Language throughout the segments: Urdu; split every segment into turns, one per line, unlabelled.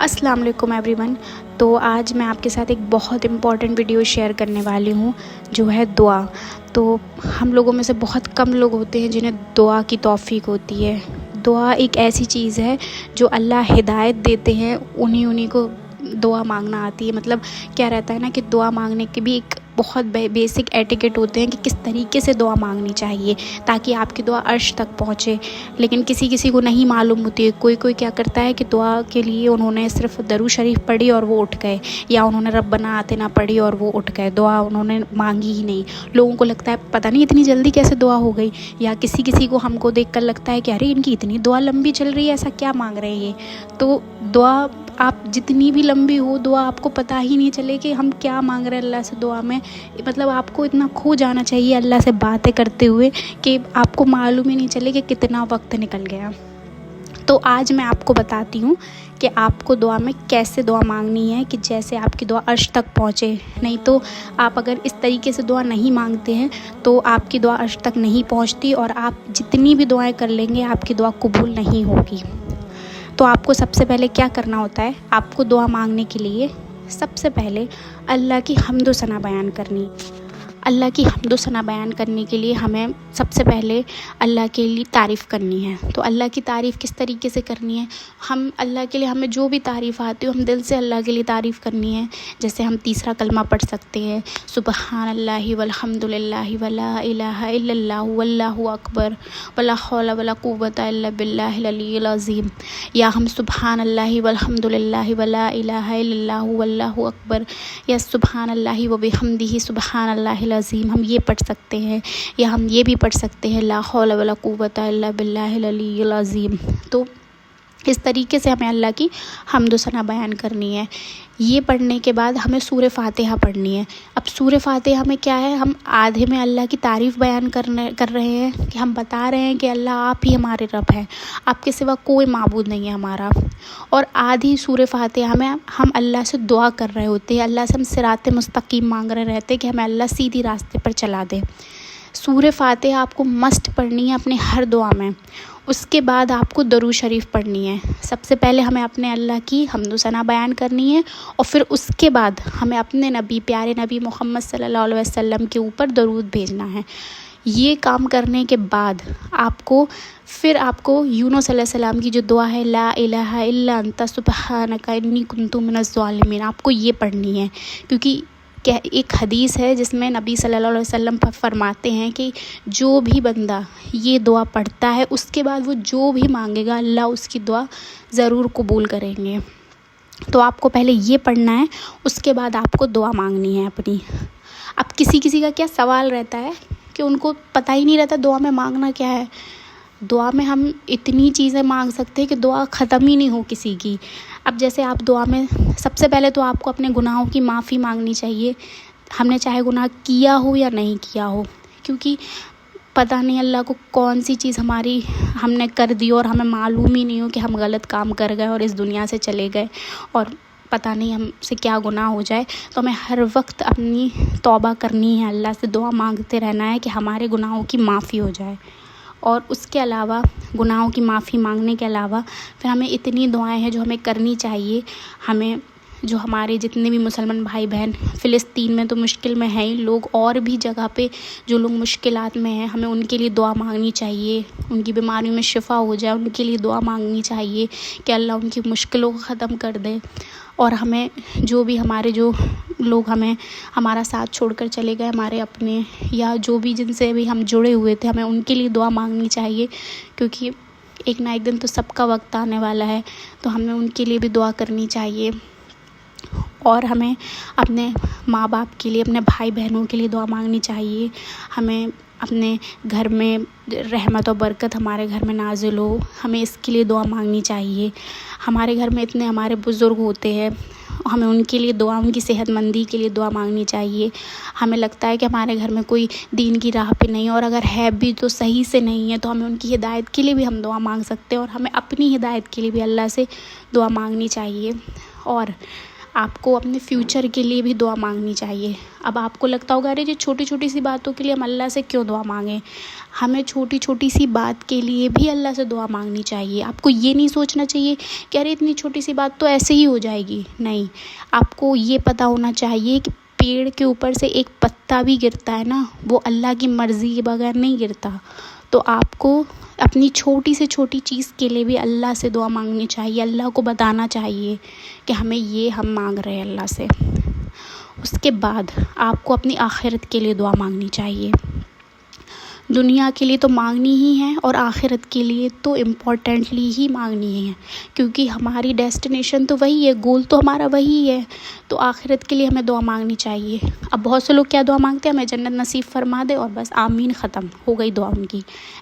السلام علیکم ایوری ون. تو آج میں آپ کے ساتھ ایک بہت امپورٹنٹ ویڈیو شیئر کرنے والی ہوں جو ہے دعا. تو ہم لوگوں میں سے بہت کم لوگ ہوتے ہیں جنہیں دعا کی توفیق ہوتی ہے. دعا ایک ایسی چیز ہے جو اللہ ہدایت دیتے ہیں, انہیں کو دعا مانگنا آتی ہے. مطلب کیا رہتا ہے نا کہ دعا مانگنے کے بھی ایک بہت بیسک ایٹیکیٹ ہوتے ہیں کہ کس طریقے سے دعا مانگنی چاہیے تاکہ آپ کی دعا عرش تک پہنچے. لیکن کسی کو نہیں معلوم ہوتی ہے. کوئی کیا کرتا ہے کہ دعا کے لیے انہوں نے صرف درود شریف پڑھی اور وہ اٹھ گئے, یا انہوں نے ربنا آتنا پڑھی اور وہ اٹھ گئے, دعا انہوں نے مانگی ہی نہیں. لوگوں کو لگتا ہے پتہ نہیں اتنی جلدی کیسے دعا ہو گئی, یا کسی کو ہم کو دیکھ کر لگتا ہے کہ ارے ان کی اتنی دعا لمبی چل رہی ہے, ایسا کیا مانگ رہے ہیں یہ. تو دعا آپ جتنی بھی لمبی ہو, دعا آپ کو پتہ ہی نہیں چلے کہ ہم کیا مانگ رہے ہیں اللہ سے دعا میں. مطلب آپ کو اتنا کھو جانا چاہیے اللہ سے باتیں کرتے ہوئے کہ آپ کو معلوم ہی نہیں چلے کہ کتنا وقت نکل گیا. تو آج میں آپ کو بتاتی ہوں کہ آپ کو دعا میں کیسے دعا مانگنی ہے کہ جیسے آپ کی دعا عرش تک پہنچے. نہیں تو آپ اگر اس طریقے سے دعا نہیں مانگتے ہیں تو آپ کی دعا عرش تک نہیں پہنچتی, اور آپ جتنی بھی دعائیں کر لیں گے آپ کی دعا قبول نہیں ہوگی. تو آپ کو سب سے پہلے کیا کرنا ہوتا ہے, آپ کو دعا مانگنے کے لیے سب سے پہلے اللہ کی حمد و ثنا بیان کرنی. اللہ کی حمد و ثنا بیان کرنے کے لیے ہمیں سب سے پہلے اللہ کے لیے تعریف کرنی ہے. تو اللہ کی تعریف کس طریقے سے کرنی ہے, ہم اللہ کے لیے ہمیں جو بھی تعریف آتی ہو ہم دل سے اللہ کے لیے تعریف کرنی ہے. جیسے ہم تیسرا کلمہ پڑھ سکتے ہیں, سبحان اللہ والحمد للہ ولا الہ الا اللہ واللہ اکبر ولا حول ولا قوت الا باللہ العلی العظیم. یا ہم سبحان اللہ والحمد للہ ولا الہ الا اللہ واللہ اکبر, یا سبحان اللہ وبحمدہ سبحان اللہ العظیم, ہم یہ پڑھ سکتے ہیں. یا ہم یہ بھی پڑھ سکتے ہیں لا حول ولا قوت الا باللہ العلی العظیم. تو اس طریقے سے ہمیں اللہ کی حمد و ثنا بیان کرنی ہے. یہ پڑھنے کے بعد ہمیں سورہ فاتحہ پڑھنی ہے. اب سورہ فاتحہ میں کیا ہے, ہم آدھے میں اللہ کی تعریف بیان کر رہے ہیں کہ ہم بتا رہے ہیں کہ اللہ آپ ہی ہمارے رب ہیں, آپ کے سوا کوئی معبود نہیں ہے ہمارا. اور آدھی سورہ فاتحہ میں ہم اللہ سے دعا کر رہے ہوتے ہیں, اللہ سے ہم صراط مستقیم مانگ رہے رہتے کہ ہمیں اللہ سیدھی راستے پر چلا دے. سورہ فاتحہ آپ کو مست پڑھنی ہے اپنے ہر دعا میں. اس کے بعد آپ کو درود شریف پڑھنی ہے. سب سے پہلے ہمیں اپنے اللہ کی حمد و ثنا بیان کرنی ہے, اور پھر اس کے بعد ہمیں اپنے نبی پیارے نبی محمد صلی اللہ علیہ وسلم کے اوپر درود بھیجنا ہے. یہ کام کرنے کے بعد آپ کو یونس علیہ السلام کی جو دعا ہے لا الہ الا انت سبحانک انی کنت من الظالمین, آپ کو یہ پڑھنی ہے. کیونکہ ایک حدیث ہے جس میں نبی صلی اللہ علیہ وسلم فرماتے ہیں کہ جو بھی بندہ یہ دعا پڑھتا ہے اس کے بعد وہ جو بھی مانگے گا اللہ اس کی دعا ضرور قبول کریں گے. تو آپ کو پہلے یہ پڑھنا ہے, اس کے بعد آپ کو دعا مانگنی ہے اپنی. اب کسی کا کیا سوال رہتا ہے کہ ان کو پتہ ہی نہیں رہتا دعا میں مانگنا کیا ہے. دعا میں ہم اتنی چیزیں مانگ سکتے ہیں کہ دعا ختم ہی نہیں ہو کسی کی. اب جیسے آپ دعا میں سب سے پہلے تو آپ کو اپنے گناہوں کی معافی مانگنی چاہیے, ہم نے چاہے گناہ کیا ہو یا نہیں کیا ہو. کیونکہ پتہ نہیں اللہ کو کون سی چیز ہم نے کر دی اور ہمیں معلوم ہی نہیں ہو کہ ہم غلط کام کر گئے اور اس دنیا سے چلے گئے, اور پتہ نہیں ہم سے کیا گناہ ہو جائے. تو ہمیں ہر وقت اپنی توبہ کرنی ہے, اللہ سے دعا مانگتے رہنا ہے کہ ہمارے گناہوں کی معافی ہو جائے. اور اس کے علاوہ گناہوں کی معافی مانگنے کے علاوہ پھر ہمیں اتنی دعائیں ہیں جو ہمیں کرنی چاہیے. ہمیں جو ہمارے جتنے بھی مسلمان بھائی بہن فلسطین میں تو مشکل میں ہیں لوگ, اور بھی جگہ پہ جو لوگ مشکلات میں ہیں, ہمیں ان کے لیے دعا مانگنی چاہیے. ان کی بیماریوں میں شفا ہو جائے, ان کے لیے دعا مانگنی چاہیے کہ اللہ ان کی مشکلوں کو ختم کر دے. اور ہمیں جو بھی ہمارے جو لوگ ہمارا ساتھ چھوڑ کر چلے گئے, ہمارے اپنے یا جو بھی جن سے بھی ہم جڑے ہوئے تھے, ہمیں ان کے لیے دعا مانگنی چاہیے. کیونکہ ایک نہ ایک دن تو سب کا وقت آنے والا ہے, تو ہمیں ان کے لیے بھی دعا کرنی چاہیے. اور ہمیں اپنے ماں باپ کے لیے, اپنے بھائی بہنوں کے لیے دعا مانگنی چاہیے. ہمیں اپنے گھر میں رحمت و برکت ہمارے گھر میں نازل ہو, ہمیں اس کے لیے دعا مانگنی چاہیے. ہمارے گھر میں اتنے ہمارے بزرگ ہوتے ہیں, ہمیں ان کے لیے دعا, ان کی صحت مندی کے لیے دعا مانگنی چاہیے. ہمیں لگتا ہے کہ ہمارے گھر میں کوئی دین کی راہ پہ نہیں, اور اگر ہے بھی تو صحیح سے نہیں ہے, تو ہمیں ان کی ہدایت کے لیے بھی ہم دعا مانگ سکتے ہیں. اور ہمیں اپنی ہدایت کے لیے بھی اللہ سے دعا مانگنی چاہیے. اور آپ کو اپنے فیوچر کے لیے بھی دعا مانگنی چاہیے. اب آپ کو لگتا ہوگا ارے یہ چھوٹی چھوٹی سی باتوں کے لیے ہم اللہ سے کیوں دعا مانگیں. ہمیں چھوٹی چھوٹی سی بات کے لیے بھی اللہ سے دعا مانگنی چاہیے. آپ کو یہ نہیں سوچنا چاہیے کہ ارے اتنی چھوٹی سی بات تو ایسے ہی ہو جائے گی. نہیں, آپ کو یہ پتہ ہونا چاہیے کہ پیڑ کے اوپر سے ایک پتا بھی گرتا ہے نا, وہ اللہ کی مرضی کے بغیر نہیں گرتا. تو آپ کو اپنی چھوٹی سے چھوٹی چیز کے لیے بھی اللہ سے دعا مانگنی چاہیے. اللہ کو بتانا چاہیے کہ ہمیں یہ ہم مانگ رہے ہیں اللہ سے. اس کے بعد آپ کو اپنی آخرت کے لیے دعا مانگنی چاہیے. دنیا کے لیے تو مانگنی ہی ہے اور آخرت کے لیے تو امپورٹنٹلی ہی مانگنی ہے, کیونکہ ہماری ڈیسٹینیشن تو وہی ہے, گول تو ہمارا وہی ہے. تو آخرت کے لیے ہمیں دعا مانگنی چاہیے. اب بہت سے لوگ کیا دعا مانگتے ہیں, ہمیں جنت نصیب فرما دے اور بس آمین, ختم ہو گئی دعا ان کی.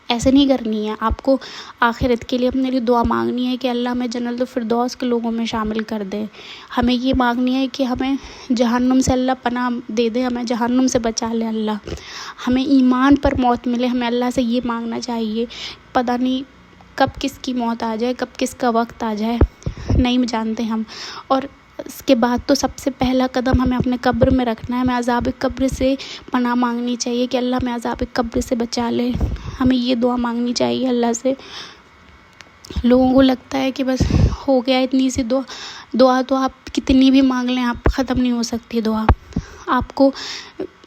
ایسے نہیں کرنی ہے. آپ کو آخرت کے لیے اپنے لیے دعا مانگنی ہے کہ اللہ ہمیں جنت الفردوس کے لوگوں میں شامل کر دے. ہمیں یہ مانگنی ہے کہ ہمیں جہنم سے اللہ پناہ دے دے, ہمیں جہنم سے بچا لے اللہ. ہمیں ایمان پر موت ملے. ہمیں اللہ سے یہ مانگنا چاہیے. پتہ نہیں کب کس کی موت آ جائے, کب کس کا وقت آ جائے, نہیں جانتے ہم. اور اس کے بعد تو سب سے پہلا قدم ہمیں اپنے قبر میں رکھنا ہے. ہمیں عذاب قبر سے پناہ مانگنی چاہیے کہ اللہ ہمیں عذاب قبر سے بچا لے. ہمیں یہ دعا مانگنی چاہیے اللہ سے. لوگوں کو لگتا ہے کہ بس ہو گیا اتنی سی دعا تو آپ کتنی بھی مانگ لیں آپ ختم نہیں ہو سکتی دعا. آپ کو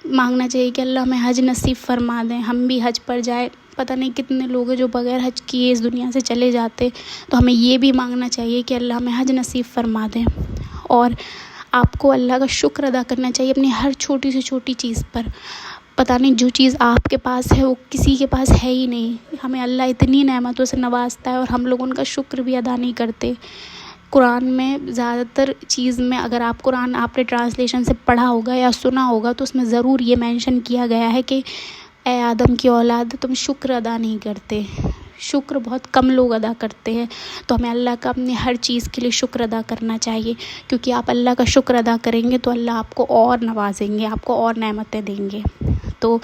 مانگنا چاہیے کہ اللہ ہمیں حج نصیب فرما دیں, ہم بھی حج پر جائیں. پتہ نہیں کتنے لوگ ہیں جو بغیر حج کیے اس دنیا سے چلے جاتے. تو ہمیں یہ بھی مانگنا چاہیے کہ اللہ ہمیں حج نصیب فرما دیں. اور آپ کو اللہ کا شکر ادا کرنا چاہیے اپنی ہر چھوٹی سے چھوٹی چیز پر. پتہ نہیں جو چیز آپ کے پاس ہے وہ کسی کے پاس ہے ہی نہیں. ہمیں اللہ اتنی نعمتوں سے نوازتا ہے اور ہم لوگ ان کا شکر بھی ادا نہیں کرتے. قرآن میں زیادہ تر چیز میں, اگر آپ قرآن آپ نے ٹرانسلیشن سے پڑھا ہوگا یا سنا ہوگا, تو اس میں ضرور یہ مینشن کیا گیا ہے کہ اے آدم کی اولاد, تم شکر ادا نہیں کرتے. شکر بہت کم لوگ ادا کرتے ہیں. تو ہمیں اللہ کا اپنی ہر چیز کے لیے شکر ادا کرنا چاہیے, کیونکہ آپ اللہ کا شکر ادا کریں گے تو اللہ آپ کو اور نوازیں گے, آپ کو اور نعمتیں دیں گے. تو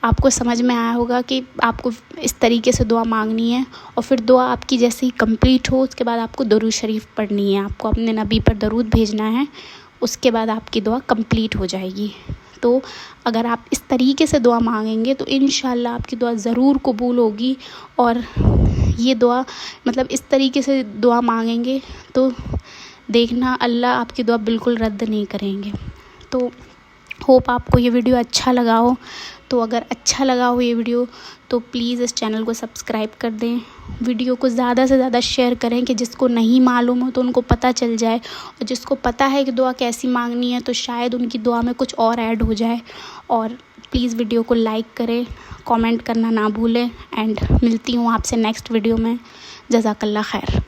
آپ کو سمجھ میں آیا ہوگا کہ آپ کو اس طریقے سے دعا مانگنی ہے. اور پھر دعا آپ کی جیسے ہی کمپلیٹ ہو, اس کے بعد آپ کو درود شریف پڑھنی ہے. آپ کو اپنے نبی پر درود بھیجنا ہے. اس کے بعد آپ کی دعا کمپلیٹ ہو جائے گی. تو اگر آپ اس طریقے سے دعا مانگیں گے تو انشاءاللہ آپ کی دعا ضرور قبول ہوگی. اور یہ دعا مطلب اس طریقے سے دعا مانگیں گے تو دیکھنا اللہ آپ کی دعا بالکل رد نہیں کریں گے. تو ہوپ آپ کو یہ ویڈیو اچھا لگا ہو. تو اگر اچھا لگا ہو یہ ویڈیو تو پلیز اس چینل کو سبسکرائب کر دیں. ویڈیو کو زیادہ سے زیادہ شیئر کریں کہ جس کو نہیں معلوم ہو تو ان کو پتہ چل جائے, اور جس کو پتہ ہے کہ دعا کیسی مانگنی ہے تو شاید ان کی دعا میں کچھ اور ایڈ ہو جائے. اور پلیز ویڈیو کو لائک کریں, کامنٹ کرنا نہ بھولیں. اینڈ ملتی ہوں آپ سے نیکسٹ ویڈیو میں. جزاک اللہ خیر.